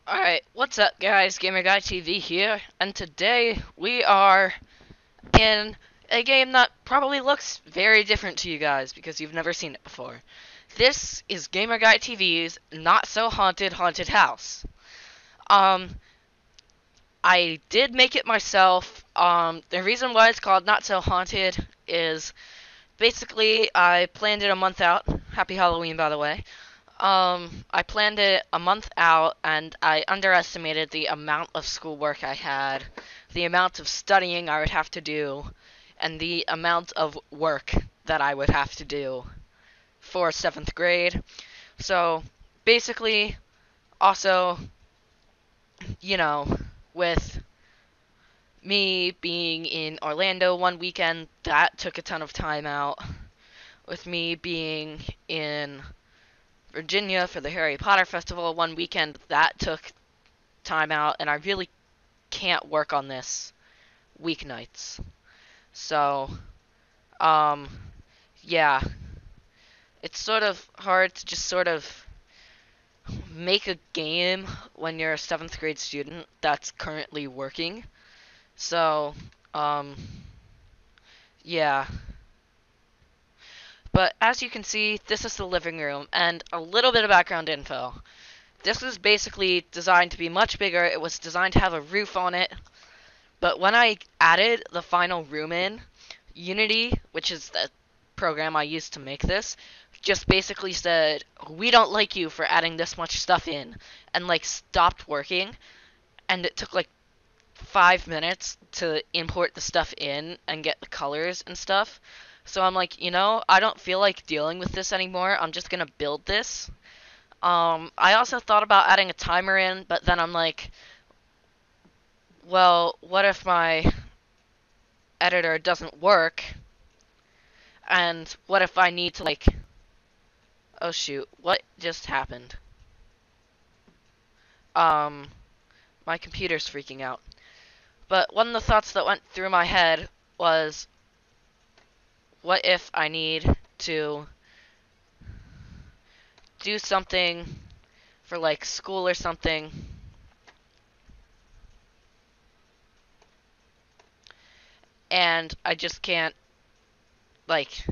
Alright, what's up guys? GamerGuyTV here, and today we are in a game that probably looks very different to you guys because you've never seen it before. This is GamerGuyTV's Not So Haunted Haunted House. Um, I did make it myself. The reason why it's called Not So Haunted is basically I planned it a month out. Happy Halloween, by the way. I planned it a month out, and I underestimated the amount of schoolwork I had, the amount of studying I would have to do, and the amount of work that I would have to do for 7th grade. So, basically, also, you know, with me being in Orlando one weekend, that took a ton of time out. With me being in Virginia for the Harry Potter Festival one weekend, that took time out, and I really can't work on this weeknights. So, um, yeah, it's sort of hard to just sort of make a game when you're a 7th grade student that's currently working. So, um, yeah. But as you can see, this is the living room, and a little bit of background info. This was basically designed to be much bigger. It was designed to have a roof on it. But when I added the final room in, Unity, which is the program I used to make this, just basically said, we don't like you for adding this much stuff in, and like stopped working. And it took like 5 minutes to import the stuff in and get the colors and stuff. So I'm like, I don't feel like dealing with this anymore. I'm just gonna build this. I also thought about adding a timer in, but then I'm like, well, what if my editor doesn't work? And what if I need to, like, oh shoot, what just happened? Um, my computer's freaking out. But one of the thoughts that went through my head was, what if I need to do something for, like, school or something, and I just can't, like,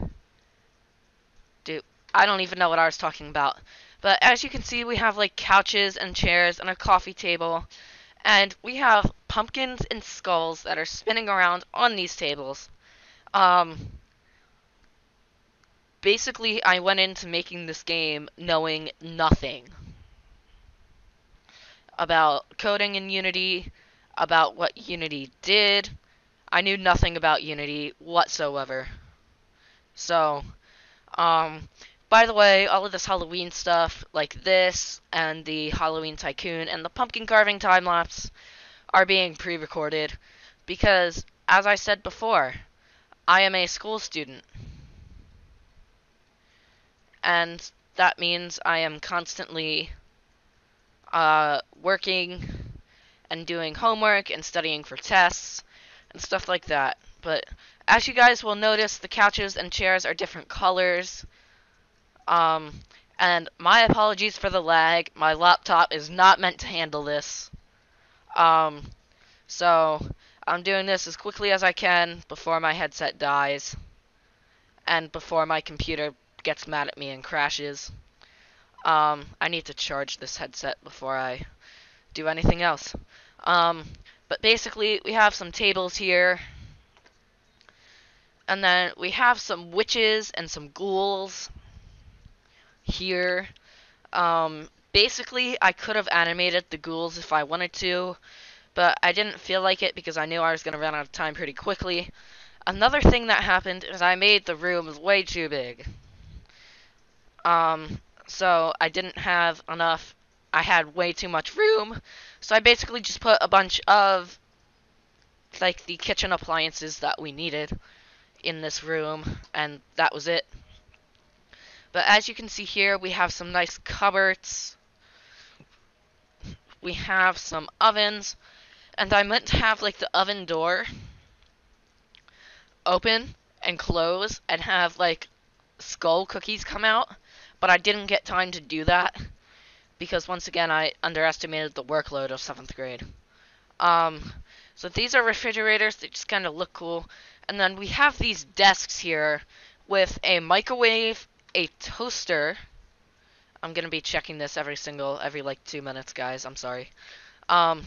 do... I don't even know what I was talking about. But as you can see, we have, like, couches and chairs and a coffee table. And we have pumpkins and skulls that are spinning around on these tables. Um, Basically, I went into making this game knowing nothing about coding in Unity, about what Unity did. I knew nothing about Unity whatsoever. So, um, by the way, all of this Halloween stuff, like this, and the Halloween Tycoon, and the pumpkin carving time-lapse, are being pre-recorded, because, as I said before, I am a school student. And that means I am constantly working and doing homework and studying for tests and stuff like that. But as you guys will notice, the couches and chairs are different colors. And my apologies for the lag. My laptop is not meant to handle this. So I'm doing this as quickly as I can before my headset dies and before my computer gets mad at me and crashes. I need to charge this headset before I do anything else. But basically, we have some tables here. And then we have some witches and some ghouls here. Basically, I could have animated the ghouls if I wanted to, but I didn't feel like it because I knew I was going to run out of time pretty quickly. Another thing that happened is I made the rooms way too big. So I didn't have enough. I had way too much room, so I basically just put a bunch of, like, the kitchen appliances that we needed in this room, and that was it. But as you can see here, we have some nice cupboards. We have some ovens, and I meant to have, like, the oven door open and close and have, like, skull cookies come out, but I didn't get time to do that because once again I underestimated the workload of 7th grade. Um, so these are refrigerators. They just kind of look cool. And then we have these desks here with a microwave, a toaster. I'm gonna be checking this every like 2 minutes, guys. I'm sorry. Um,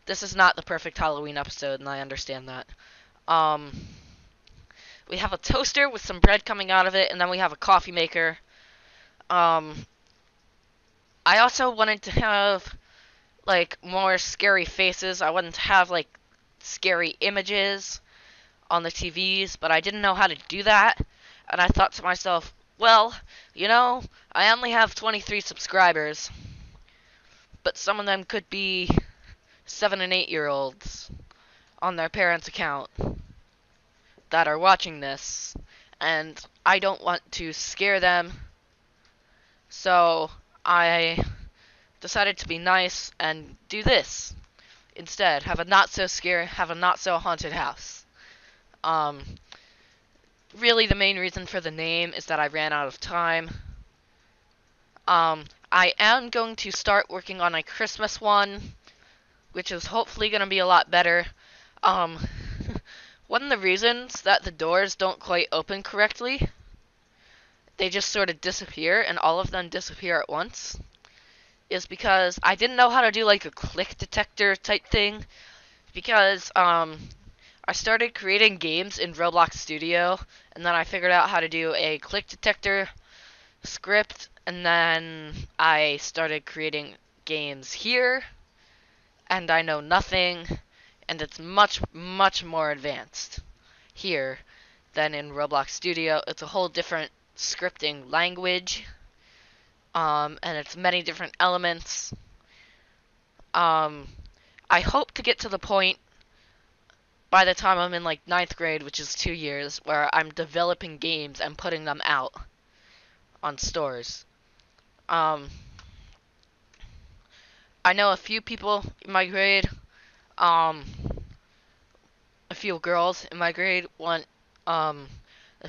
this is not the perfect Halloween episode, and I understand that. Um, we have a toaster with some bread coming out of it, and then we have a coffee maker. Um, I also wanted to have like more scary faces. I wanted to have like scary images on the TVs, but I didn't know how to do that. And I thought to myself, well, I only have 23 subscribers, but some of them could be 7 and 8-year-olds on their parents' account that are watching this, and I don't want to scare them. So I decided to be nice and do this instead. Have a not so scary, have a not so haunted house. Um, Really, the main reason for the name is that I ran out of time. I am going to start working on a Christmas one, which is hopefully going to be a lot better. Um, One of the reasons that the doors don't quite open correctly, they just sort of disappear, and all of them disappear at once, is because I didn't know how to do like a click detector type thing, because I started creating games in Roblox Studio, and then I figured out how to do a click detector script, and then I started creating games here, and I know nothing, and it's much, much more advanced here than in Roblox Studio. It's a whole different scripting language, and it's many different elements. I hope to get to the point by the time I'm in like 9th grade, which is 2 years, where I'm developing games and putting them out on stores. I know a few people in my grade, a few girls in my grade want the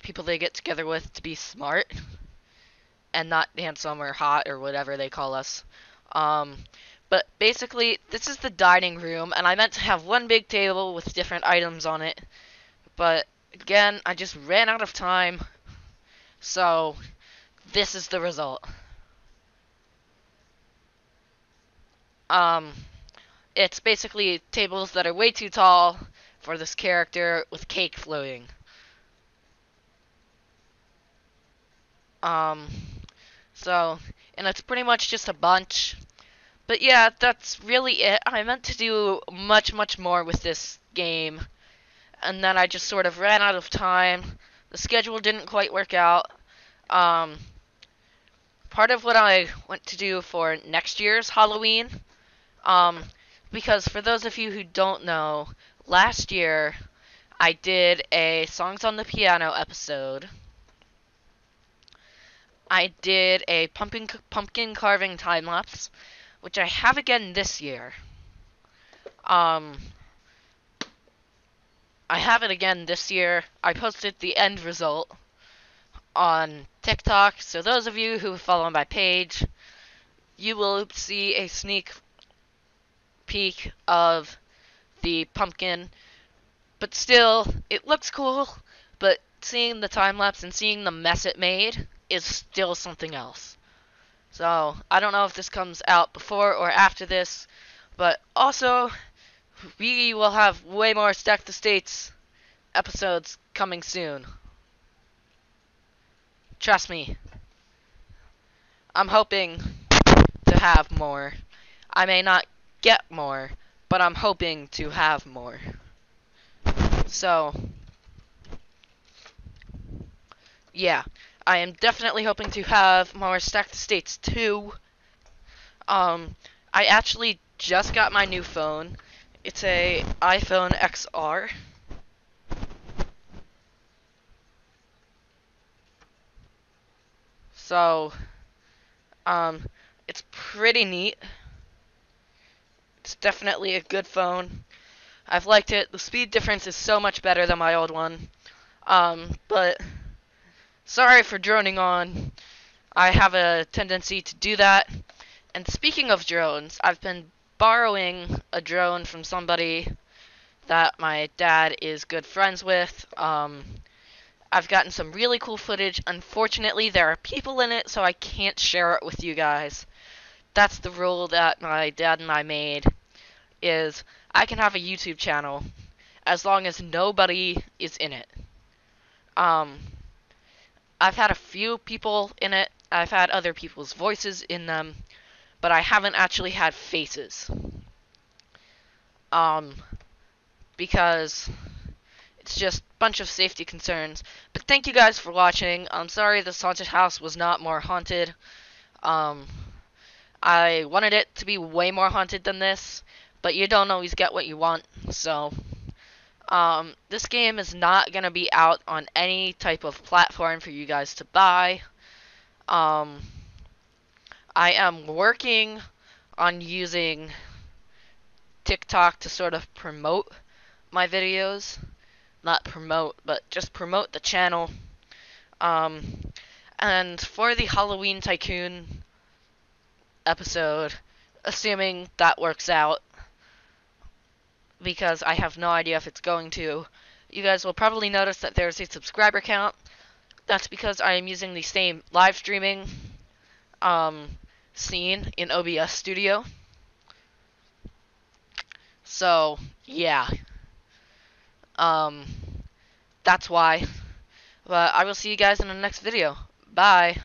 people they get together with to be smart and not handsome or hot or whatever they call us. But basically, this is the dining room, and I meant to have one big table with different items on it. But again, I just ran out of time, so this is the result. It's basically tables that are way too tall for this character with cake floating. So, and it's pretty much just a bunch. But yeah, that's really it. I meant to do much, much more with this game, and then I just sort of ran out of time. The schedule didn't quite work out. Part of what I want to do for next year's Halloween, because for those of you who don't know, last year I did a Songs on the Piano episode. I did a pumpkin carving time-lapse, which I have again this year. I have it again this year. I posted the end result on TikTok, so those of you who follow my page, you will see a sneak peek of the pumpkin. But still, it looks cool, but seeing the time-lapse and seeing the mess it made is still something else. So, I don't know if this comes out before or after this, but also, we will have way more Stack the States episodes coming soon. Trust me. I'm hoping to have more. I may not get more, but I'm hoping to have more. So, yeah. I am definitely hoping to have more Stack the States 2. I actually just got my new phone. It's a iPhone XR. So, it's pretty neat. It's definitely a good phone. I've liked it. The speed difference is so much better than my old one. But sorry for droning on. I have a tendency to do that, And speaking of drones, I've been borrowing a drone from somebody that my dad is good friends with. I've gotten some really cool footage. Unfortunately, there are people in it, so I can't share it with you guys. That's the rule that my dad and I made, is I can have a YouTube channel as long as nobody is in it. Um, I've had a few people in it. I've had other people's voices in them, but I haven't actually had faces. Um, because it's just a bunch of safety concerns. But thank you guys for watching. I'm sorry this haunted house was not more haunted. Um, I wanted it to be way more haunted than this, but you don't always get what you want, so... this game is not going to be out on any type of platform for you guys to buy. I am working on using TikTok to sort of promote my videos. Not promote, but just promote the channel. And for the Halloween Tycoon episode, assuming that works out, because I have no idea if it's going to, you guys will probably notice that there's a subscriber count. That's because I am using the same live streaming scene in OBS Studio. So, yeah. That's why. But I will see you guys in the next video. Bye.